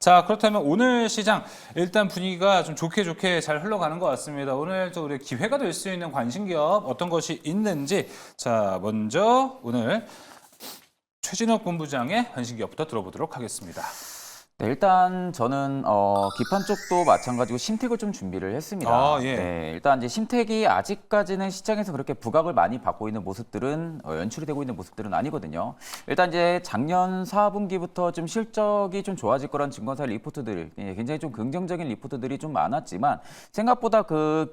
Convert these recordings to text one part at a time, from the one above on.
자, 그렇다면 오늘 시장 일단 분위기가 좀 좋게 잘 흘러가는 것 같습니다. 오늘 또 우리 기회가 될 수 있는 관심기업 어떤 것이 있는지 자, 먼저 오늘 최진욱 본부장의 관심기업부터 들어보도록 하겠습니다. 네, 일단 저는 기판 쪽도 마찬가지고 신택을 좀 준비를 했습니다. 아, 예. 네, 일단 이제 신택이 아직까지는 시장에서 그렇게 부각을 많이 받고 있는 모습들은 연출이 되고 있는 모습들은 아니거든요. 일단 이제 작년 4분기부터 좀 실적이 좀 좋아질 거란 증권사 리포트들, 굉장히 좀 긍정적인 리포트들이 좀 많았지만 생각보다 그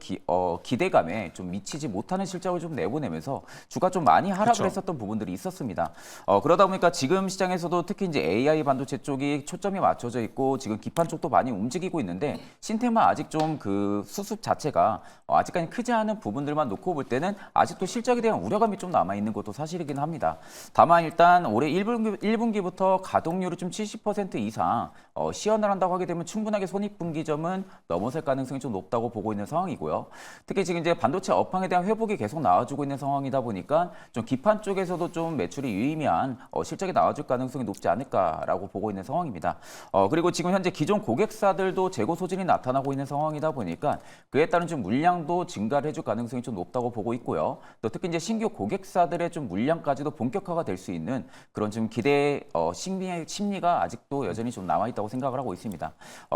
기대감에 좀 미치지 못하는 실적을 좀 내보내면서 주가 좀 많이 하락을 그쵸. 했었던 부분들이 있었습니다. 그러다 보니까 지금 시장에서도 특히 이제 AI 반도체 쪽이 초점이 맞춰져 있고 지금 기판 쪽도 많이 움직이고 있는데 신택만 아직 좀 그 수습 자체가 아직까지 크지 않은 부분들만 놓고 볼 때는 아직도 실적에 대한 우려감이 좀 남아 있는 것도 사실이긴 합니다. 다만 일단 올해 1분기부터 가동률이 좀 70% 이상 시연을 한다고 하게 되면 충분하게 손익분기점은 넘어설 가능성이 좀 높다고 보고 있는 상황이고요. 특히 지금 이제 반도체 업황에 대한 회복이 계속 나와주고 있는 상황이다 보니까 좀 기판 쪽에서도 좀 매출이 유의미한 실적이 나와줄 가능성이 높지 않을까라고 보고 있는 상황입니다. 그리고 지금 현재 기존 고객사들도 재고 소진이 나타나고 있는 상황이다 보니까 그에 따른 좀 물량도 증가를 해줄 가능성이 좀 높다고 보고 있고요. 또 특히 이제 신규 고객사들의 좀 물량까지도 본격화가 될 수 있는 그런 좀 기대 심리가 아직도 여전히 좀 남아 있다고 생각을 하고 있습니다.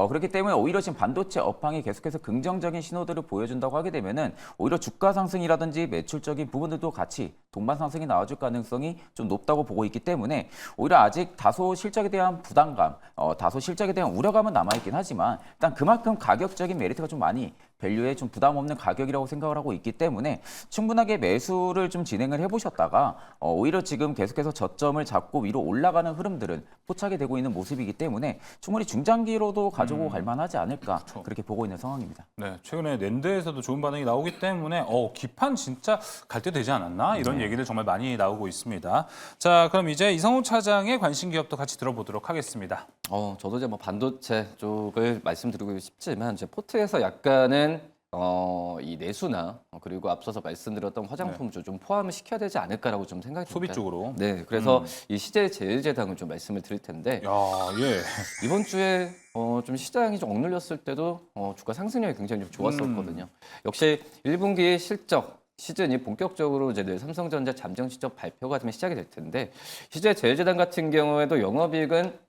그렇기 때문에 오히려 지금 반도체 업황이 계속해서 긍정적인 신호들을 보여준다고 하게 되면은 오히려 주가 상승이라든지 매출적인 부분들도 같이 동반 상승이 나와줄 가능성이 좀 높다고 보고 있기 때문에 오히려 아직 다소 실적에 대한 부담감, 다소 실적에 대한 우려감은 남아있긴 하지만 일단 그만큼 가격적인 메리트가 좀 많이 밸류에 좀 부담 없는 가격이라고 생각을 하고 있기 때문에 충분하게 매수를 좀 진행을 해보셨다가 오히려 지금 계속해서 저점을 잡고 위로 올라가는 흐름들은 포착이 되고 있는 모습이기 때문에 충분히 중장기로도 가지고 갈 만하지 않을까 그렇죠. 그렇게 보고 있는 상황입니다. 네, 최근에 낸드에서도 좋은 반응이 나오기 때문에 기판 진짜 갈 때 되지 않았나 이런 얘기들 정말 많이 나오고 있습니다. 자, 그럼 이제 이성우 차장의 관심 기업도 같이 들어보도록 하겠습니다. 저도 이제 뭐 반도체 쪽을 말씀드리고 싶지만 이제 포트에서 약간은 이 내수나 그리고 앞서서 말씀드렸던 화장품주 좀 포함을 시켜야 되지 않을까라고 좀 생각이 소비 듭니다. 쪽으로. 네, 그래서 이 CJ제일제당을 좀 말씀을 드릴 텐데 야, 예. 이번 주에 좀 시장이 좀 억눌렸을 때도 주가 상승력이 굉장히 좀 좋았었거든요. 역시 1분기 실적 시즌이 본격적으로 이제 내일 삼성전자 잠정 실적 발표가 좀 시작이 될 텐데 CJ제일제당 같은 경우에도 영업이익은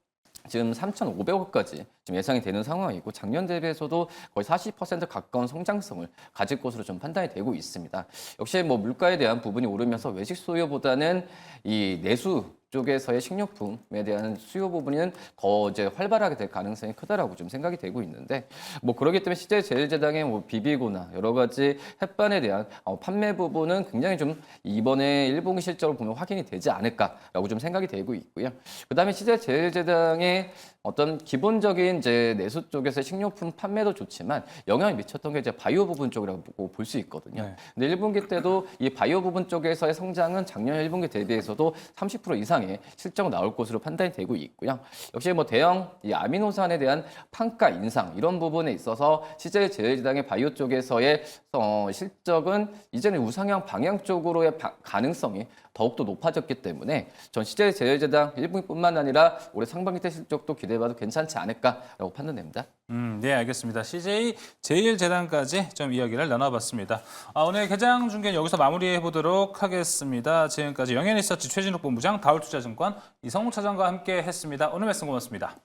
지금 3,500억까지 지금 예상이 되는 상황이고 작년 대비해서도 거의 40% 가까운 성장성을 가질 것으로 좀 판단이 되고 있습니다. 역시 뭐 물가에 대한 부분이 오르면서 외식 수요보다는 이 내수 쪽에서의 식료품에 대한 수요 부분은 더 이제 활발하게 될 가능성이 크다라고 좀 생각이 되고 있는데 뭐 그렇기 때문에 CJ제일제당의 뭐 비비고나 여러 가지 햇반에 대한 판매 부분은 굉장히 좀 이번에 1분기 실적을 보면 확인이 되지 않을까라고 좀 생각이 되고 있고요. 그다음에 CJ제일제당의 어떤 기본적인 이제 내수 쪽에서 식료품 판매도 좋지만 영향을 미쳤던 게 이제 바이오 부분 쪽이라고 볼 수 있거든요. 네. 근데 1분기 때도 이 바이오 부분 쪽에서의 성장은 작년 1분기 대비해서도 30% 이상의 실적 나올 것으로 판단이 되고 있고요. 역시 뭐 대형 이 아미노산에 대한 판가 인상 이런 부분에 있어서 CJ제일제당의 바이오 쪽에서의 실적은 이제는 우상향 방향 쪽으로의 가능성이 더욱더 높아졌기 때문에 전 CJ제일제당 1분기뿐만 아니라 올해 상반기 때 실적도 기대해봐도 괜찮지 않을까라고 판단됩니다. 네, 알겠습니다. CJ 제일제당까지 좀 이야기를 나눠봤습니다. 오늘 개장 중계는 여기서 마무리해 보도록 하겠습니다. 지금까지 영현리서치 최진욱 본부장, 다울투자증권 이성우 차장과 함께 했습니다. 오늘 말씀 고맙습니다.